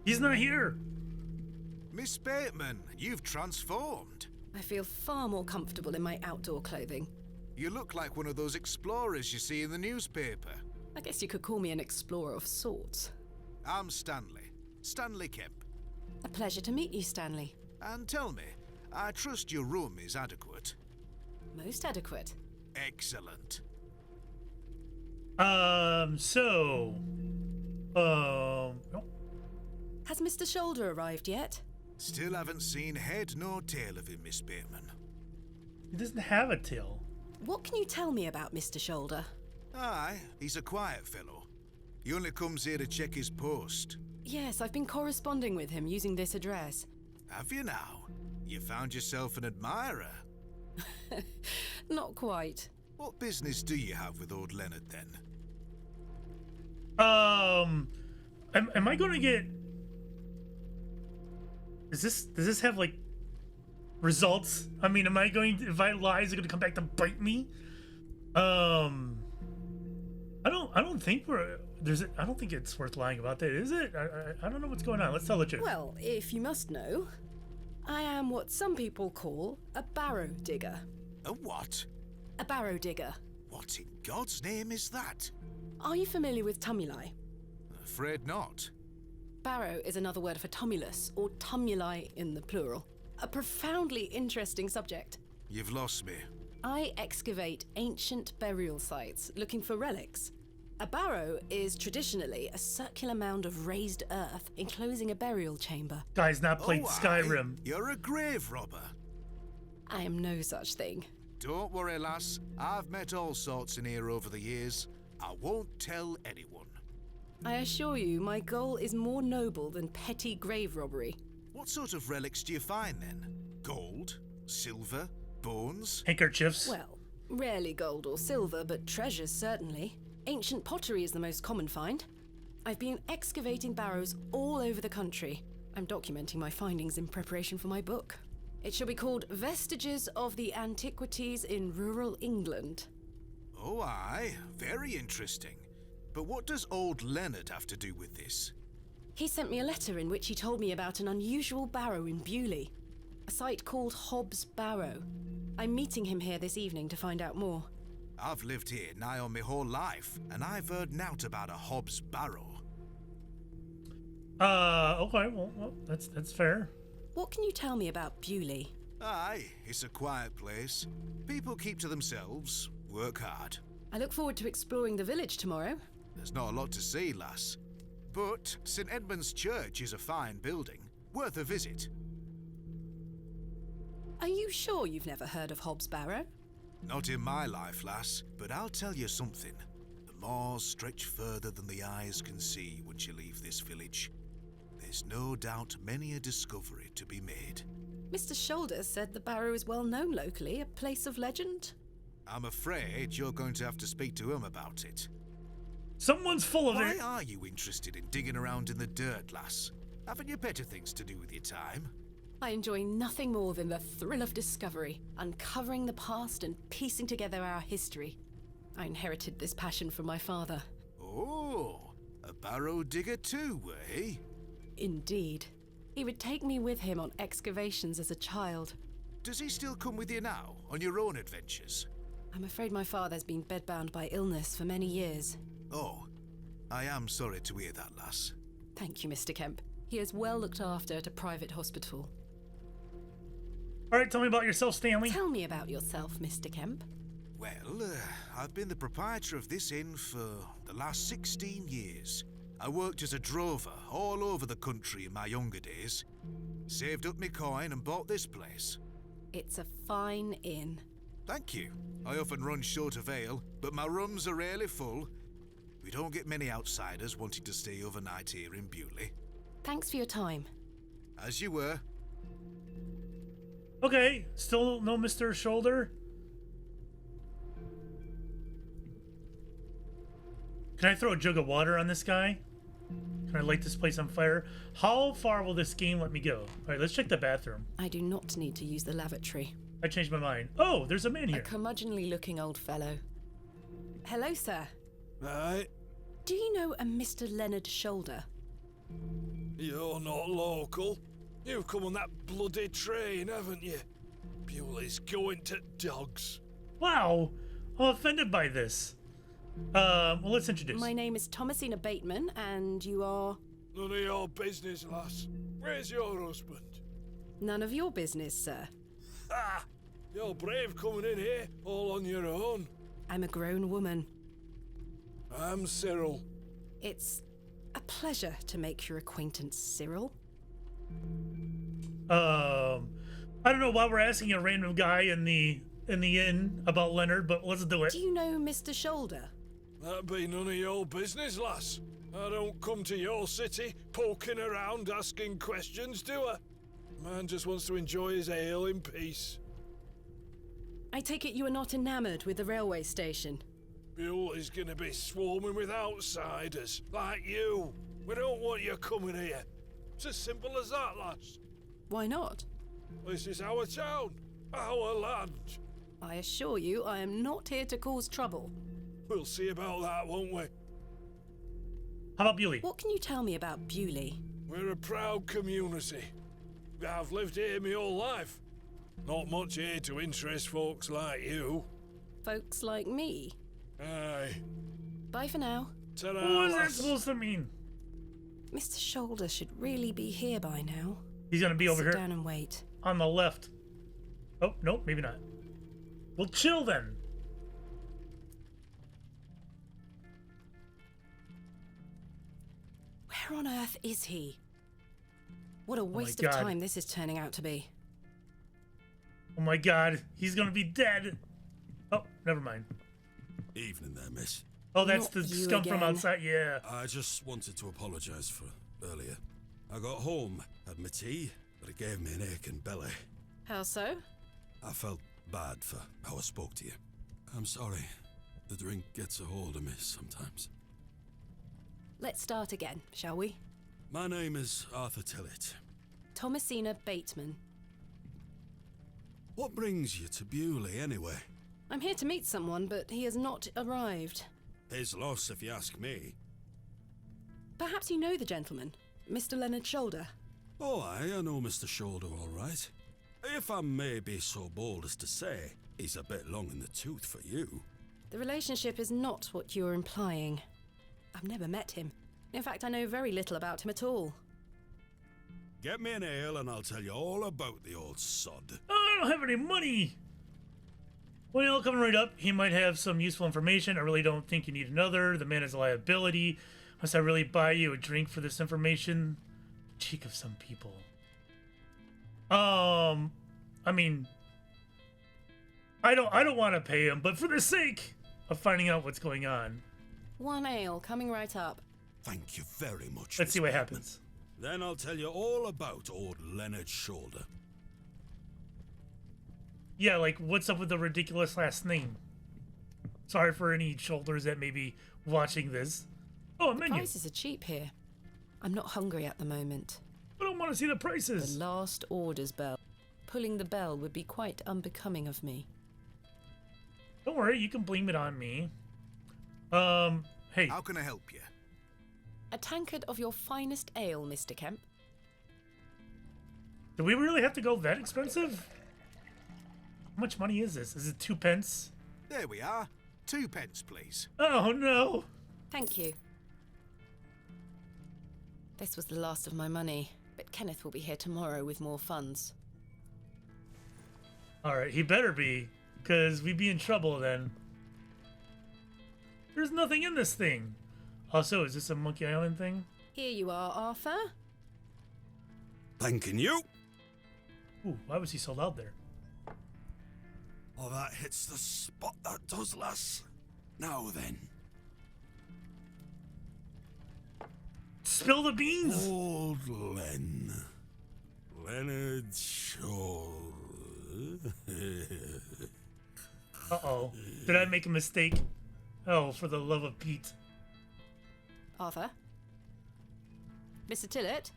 He's not here. Miss Bateman, you've transformed. I feel far more comfortable in my outdoor clothing. You look like one of those explorers you see in the newspaper. I guess you could call me an explorer of sorts. I'm Stanley Kemp. A pleasure to meet you, Stanley. And tell me, I trust your room is adequate. Most adequate. Excellent. Has Mr. Shoulder arrived yet? Still haven't seen head nor tail of him, Miss Bateman. He doesn't have a tail. What can you tell me about Mr. Shoulder? Aye, he's a quiet fellow. He only comes here to check his post. Yes, I've been corresponding with him using this address. Have you now? You found yourself an admirer. Not quite. What business do you have with old Leonard, then? Am I going to get... Does this have, like, results? I mean, am I going to... If I lie, is it going to come back to bite me? I don't think we're... I don't think it's worth lying about that, is it? I don't know what's going on. Let's tell the truth. Well, if you must know, I am what some people call a barrow digger. A what? A barrow digger. What in God's name is that? Are you familiar with tumuli? Afraid not. Barrow is another word for tumulus, or tumuli in the plural. A profoundly interesting subject. You've lost me. I excavate ancient burial sites looking for relics. A barrow is traditionally a circular mound of raised earth enclosing a burial chamber. Guy's not played Skyrim. You're a grave robber. I am no such thing. Don't worry, lass. I've met all sorts in here over the years. I won't tell anyone. I assure you, my goal is more noble than petty grave robbery. What sort of relics do you find, then? Gold? Silver? Bones? Handkerchiefs. Well, rarely gold or silver, but treasures certainly. Ancient pottery is the most common find. I've been excavating barrows all over the country. I'm documenting my findings in preparation for my book. It shall be called Vestiges of the Antiquities in Rural England. Oh, aye. Very interesting. But what does old Leonard have to do with this? He sent me a letter in which he told me about an unusual barrow in Bewlay, a site called Hobbs Barrow. I'm meeting him here this evening to find out more. I've lived here nigh on my whole life, and I've heard nowt about a Hobbs Barrow. Okay, well, that's fair. What can you tell me about Bewlay? Aye, it's a quiet place. People keep to themselves, work hard. I look forward to exploring the village tomorrow. There's not a lot to see, lass. But St. Edmund's Church is a fine building, worth a visit. Are you sure you've never heard of Hobbs Barrow? Not in my life, lass, but I'll tell you something. The moors stretch further than the eyes can see once you leave this village. There's no doubt many a discovery to be made. Mr. Shoulder said the barrow is well known locally, a place of legend. I'm afraid you're going to have to speak to him about it. Someone's full of Why it. are you interested in digging around in the dirt, lass? Haven't you better things to do with your time? I enjoy nothing more than the thrill of discovery, uncovering the past and piecing together our history. I inherited this passion from my father. Oh, a barrow digger too, eh? Indeed. He would take me with him on excavations as a child. Does he still come with you now, on your own adventures? I'm afraid my father's been bedbound by illness for many years. Oh, I am sorry to hear that, lass. Thank you, Mr. Kemp. He is well looked after at a private hospital. All right, tell me about yourself, Stanley. Tell me about yourself, Mr. Kemp. Well, I've been the proprietor of this inn for the last 16 years. I worked as a drover all over the country in my younger days. Saved up my coin and bought this place. It's a fine inn. Thank you. I often run short of ale, but my rooms are rarely full. We don't get many outsiders wanting to stay overnight here in Bewlay. Thanks for your time. As you were. Okay, still no Mr. Shoulder. Can I throw a jug of water on this guy? Can I light this place on fire? How far will this game let me go? All right, let's check the bathroom. I do not need to use the lavatory. I changed my mind. Oh, there's a man A here. curmudgeonly-looking old fellow. Hello, sir. Right. Do you know a Mr. Leonard Shoulder? You're not local. You've come on that bloody train, haven't you? Bewlay's going to dogs. Wow, I'm offended by this. Well, let's introduce. My name is Thomasina Bateman, and you are... None of your business, lass. Where's your husband? None of your business, sir. Ha! You're brave coming in here, all on your own. I'm a grown woman. I'm Cyril. It's a pleasure to make your acquaintance, Cyril. I don't know why we're asking a random guy in the inn about Leonard, but let's do it. Do you know Mr. Shoulder? That'd be none of your business, lass. I don't come to your city poking around asking questions, do I? Man just wants to enjoy his ale in peace. I take it you are not enamored with the railway station. Bewlay's gonna be swarming with outsiders, like you. We don't want you coming here. It's as simple as that, lass. Why not? This is our town, our land. I assure you, I am not here to cause trouble. We'll see about that, won't we? How about Bewlay? What can you tell me about Bewlay? We're a proud community. I've lived here my whole life. Not much here to interest folks like you. Folks like me. Aye. Bye for now. Ta-ra, What is that lass. supposed to mean? Mr. Shoulder should really be here by now. He's gonna be over Sit here down and wait. on the left. Oh, nope, maybe not. Well, chill then. Where on earth is he? What a waste of God. time this is turning out to be. Oh my god, he's gonna be dead. Oh, never mind. Evening there, miss. Oh, that's Not the you scum from again. outside, yeah. I just wanted to apologise for earlier. I got home, had my tea, but it gave me an aching belly. How so? I felt bad for how I spoke to you. I'm sorry. The drink gets a hold of me sometimes. Let's start again, shall we? My name is Arthur Tillett. Thomasina Bateman. What brings you to Bewlay, anyway? I'm here to meet someone, but he has not arrived. His loss, if you ask me. Perhaps you know the gentleman, Mr. Leonard Shoulder. Oh, I know Mr. Shoulder all right. If I may be so bold as to say, he's a bit long in the tooth for you. The relationship is not what you're implying. I've never met him. In fact, I know very little about him at all. Get me an ale and I'll tell you all about the old sod. Oh, I don't have any money. Well, coming right up, he might have some useful information. I really don't think you need another. The man is a liability. Unless I really buy you a drink for this information. Cheek of some people. I mean, I don't want to pay him, but for the sake of finding out what's going on, One ale, coming right up. Thank you very much. let's Miss see what Bateman. happens. Then I'll tell you all about old Leonard Shoulder. Yeah, like, what's up with the ridiculous last name? Sorry for any shoulders that may be watching this. Oh, a menu. Prices are cheap here. I'm not hungry at the moment. I don't want to see the The prices. last orders bell. Pulling the bell would be quite unbecoming of me. Don't worry, you can blame it on me. Hey, How can I help you? A tankard of your finest ale, Mr. Kemp. do we really have to go that expensive? How much money is this? Is it 2 pence? There we are. 2 pence, please. Oh, no. Thank you. This was the last of my money, but Kenneth will be here tomorrow with more funds. All right, he better be, because we'd be in trouble then. There's nothing in this thing. Also, is this a Monkey Island thing? Here you are, Arthur. Thanking you. Ooh, why was he so loud there? Oh, that hits the spot, that does, lass. Now then. Spill the beans! Old Leonard Shoulder. Uh-oh. Did I make a mistake? Oh, for the love of Pete. Arthur? Mr. Tillett?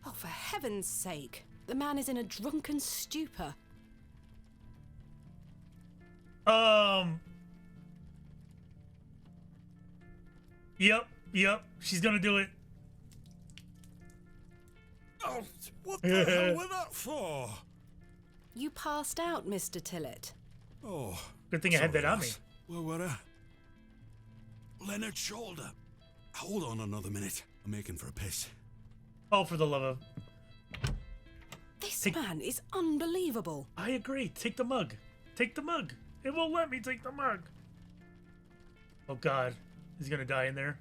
Oh, for heaven's sake. The man is in a drunken stupor. Yep, she's gonna do it. Oh, what the hell was that for? You passed out, Mr. Tillett. Oh. Good thing I had that on me. lass. Where were I? Leonard's shoulder. Hold on another minute. I'm making for a piss. Oh, for the love of... This man is unbelievable. I agree. Take the mug. Take the mug. It won't let me take the mug. Oh, God. He's gonna die in there.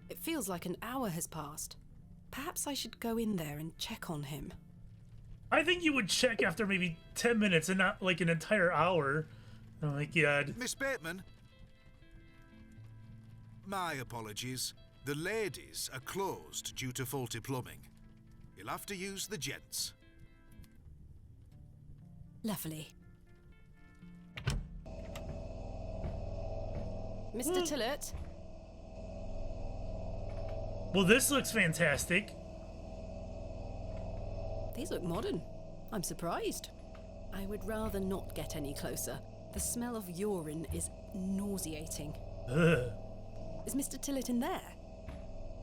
It feels like an hour has passed. Perhaps I should go in there and check on him. I think you would check after maybe 10 minutes and not like an entire hour. Oh my God. Miss Bateman? My apologies. The ladies are closed due to faulty plumbing. You'll have to use the gents. Lovely. Mr. Tillett? Well, this looks fantastic. These look modern. I'm surprised. I would rather not get any closer. The smell of urine is nauseating. Ugh. Is Mr. Tillett in there?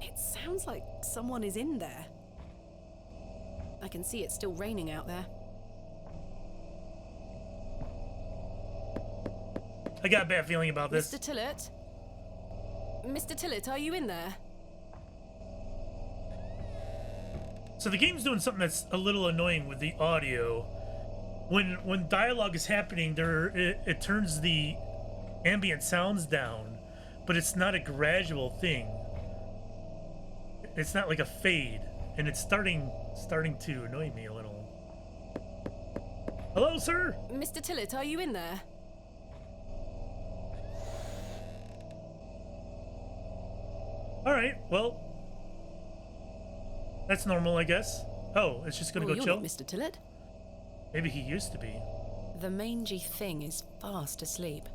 It sounds like someone is in there. I can see it's still raining out there. I got a bad feeling about this. Mr. Tillett? Mr. Tillett, are you in there? So the game's doing something that's a little annoying with the audio. When dialogue is happening, it turns the ambient sounds down, but it's not a gradual thing. It's not like a fade, and it's starting to annoy me a little. Hello, sir? Mr. Tillett, are you in there? All right, well, that's normal, I guess. Oh, it's just gonna Well, go you're chill? not Mr. Tillett. Maybe he used to be. The mangy thing is fast asleep.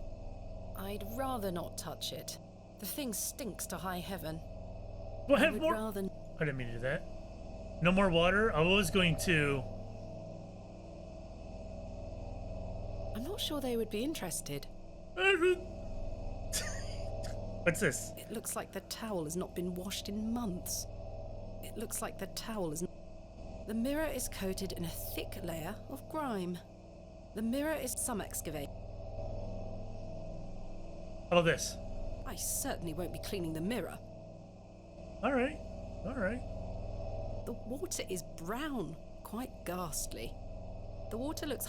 I'd rather not touch it. The thing stinks to high heaven. Do I I have would more? rather... I didn't mean to do that. No more water? I was going to... I'm not sure they would be interested. What's this? It looks like the towel has not been washed in months. It looks like the towel is... The mirror is coated in a thick layer of grime. The mirror is some excavate. How about this? I certainly won't be cleaning the mirror. All right. All right. The water is brown, quite ghastly. The water looks...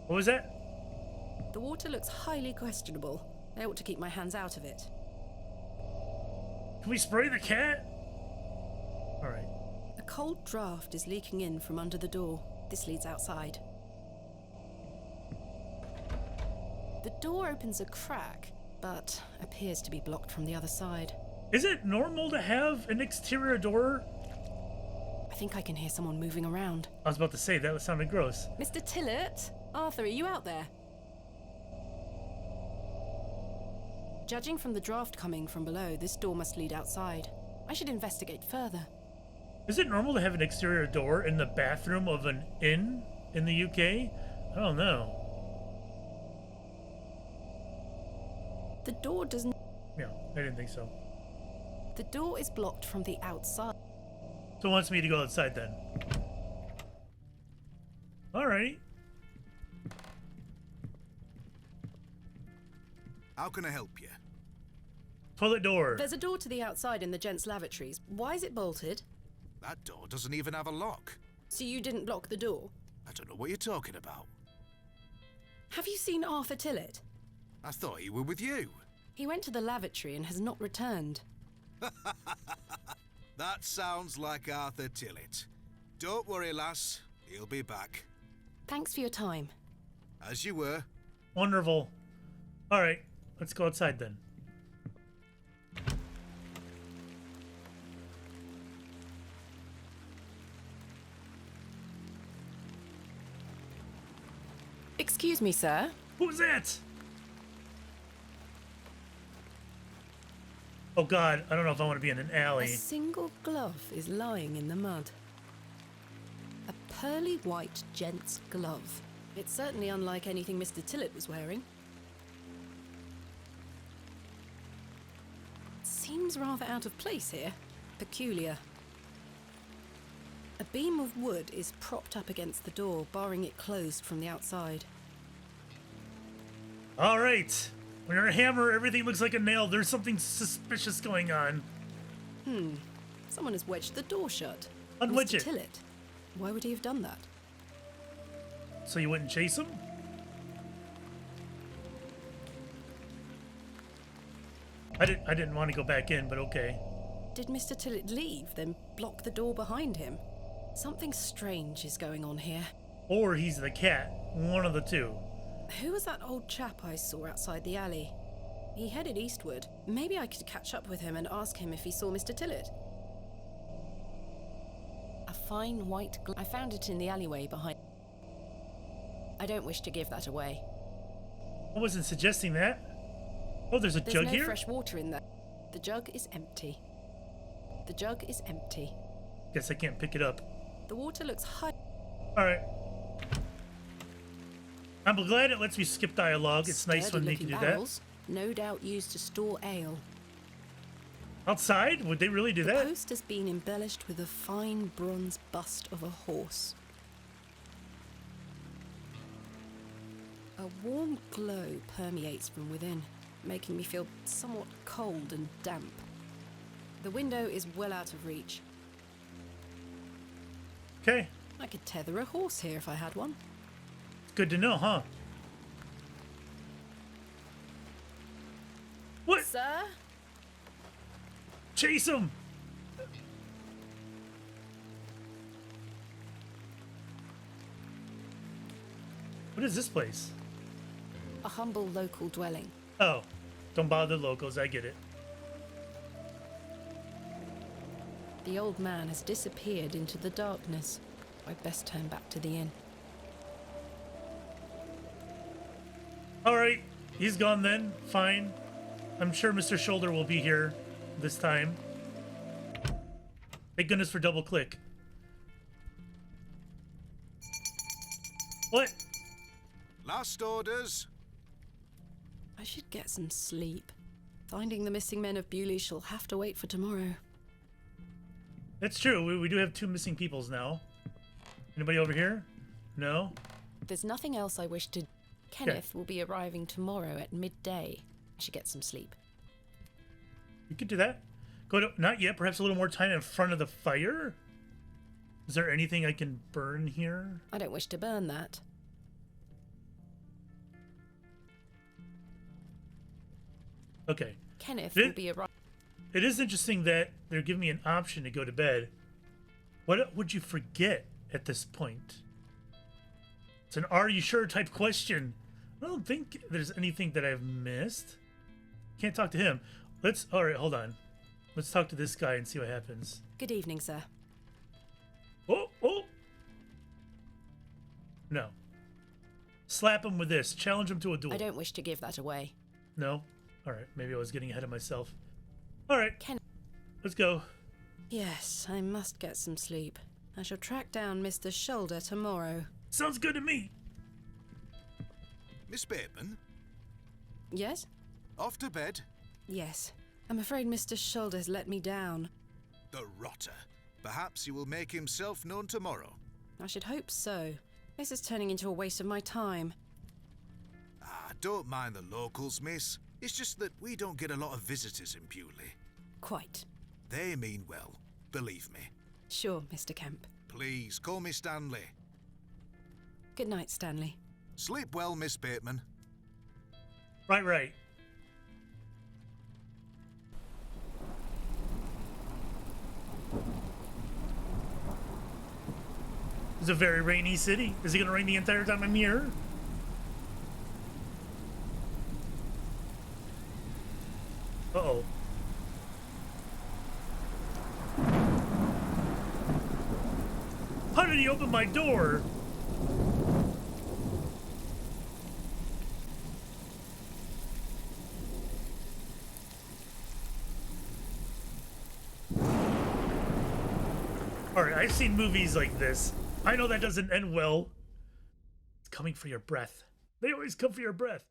What was that? The water looks highly questionable. I ought to keep my hands out of it. Can we spray the cat? All right. A cold draft is leaking in from under the door. This leads outside. The door opens a crack, but appears to be blocked from the other side. Is it normal to have an exterior door? I think I can hear someone moving around. I was about to say, that sounded gross. Mr. Tillett? Arthur, are you out there? Judging from the draft coming from below, this door must lead outside. I should investigate further. Is it normal to have an exterior door in the bathroom of an inn in the UK? I don't know. The door doesn't... Yeah, I didn't think so. The door is blocked from the outside. So it wants me to go outside then. Alrighty. How can I help you? Toilet door. There's a door to the outside in the gents' lavatories. Why is it bolted? That door doesn't even have a lock. So you didn't block the door? I don't know what you're talking about. Have you seen Arthur Tillett? I thought he were with you. He went to the lavatory and has not returned. That sounds like Arthur Tillett. Don't worry, lass. He'll be back. Thanks for your time. As you were. Wonderful. Alright, let's go outside then. Excuse me, sir. Who's that? Oh god, I don't know if I want to be in an A alley. single glove is lying in the mud. A pearly white gent's glove. It's certainly unlike anything Mr. Tillett was wearing. seems rather out of place here. Peculiar. A beam of wood is propped up against the door, barring it closed from the outside. All right. When you're a hammer, everything looks like a nail. There's something suspicious going on. Someone has wedged the door shut. Unwedge Mr. it. Tillett. Why would he have done that? So you wouldn't chase him? I didn't want to go back in, but okay. Did Mr. Tillett leave, then block the door behind him? Something strange is going on here. Or he's the cat. One of the two. Who was that old chap I saw outside the alley? He headed eastward. Maybe I could catch up with him and ask him if he saw Mr. Tillett. A fine white I found it in the alleyway behind. I don't wish to give that away. I wasn't suggesting that. Oh, there's a jug no here? fresh water in there. The jug is empty. The jug is empty. Guess I can't pick it up. The water looks high. Alright. I'm glad it lets me skip dialogue. It's nice when they can do barrels, no doubt used to store ale. that. Outside? Would they really do The that? post has been embellished with a fine bronze bust of a horse. A warm glow permeates from within, making me feel somewhat cold and damp. The window is well out of reach. Okay. I could tether a horse here if I had one. Good to know, huh? What? Sir? Chase him! What is this place? A humble local dwelling. Oh, don't bother the locals, I get it. The old man has disappeared into the darkness. I'd best turn back to the inn. Alright, he's gone then. Fine. I'm sure Mr. Shoulder will be here this time. Thank goodness for double click. What? Last orders. I should get some sleep. Finding the missing men of Bewlay shall have to wait for tomorrow. That's true. We do have 2 missing peoples now. Anybody over here? No? There's nothing else I wish to... Kenneth will be arriving tomorrow at midday. I should get some sleep. You could do that. Go to... Not yet. Perhaps a little more time in front of the fire? Is there anything I can burn here? I don't wish to burn that. Okay. Kenneth will be arriving... It is interesting that they're giving me an option to go to bed. What would you forget at this point? It's an "are you sure" type question. I don't think there's anything that I've missed. Can't talk to him. All right, hold on. Let's talk to this guy and see what happens. Good evening, sir. Oh! No. Slap him with this. Challenge him to a duel. I don't wish to give that away. No? Alright, maybe I was getting ahead of myself. Alright, Ken... let's go. Yes, I must get some sleep. I shall track down Mr. Shoulder tomorrow. Sounds good to me. Miss Bateman, Yes? off to bed. Yes. I'm afraid Mr. Shoulder's let me down. The rotter. Perhaps he will make himself known tomorrow. I should hope so. This is turning into a waste of my time. Don't mind the locals, miss. It's just that we don't get a lot of visitors in Bewlay. Quite. They mean well, believe me. Sure, Mr. Kemp. Please, call me Stanley. Good night, Stanley. Sleep well, Miss Bateman. Right. It's a very rainy city. Is it gonna rain the entire time I'm here? Uh-oh. How did he open my door? Alright, I've seen movies like this. I know that doesn't end well. It's coming for your breath. They always come for your breath.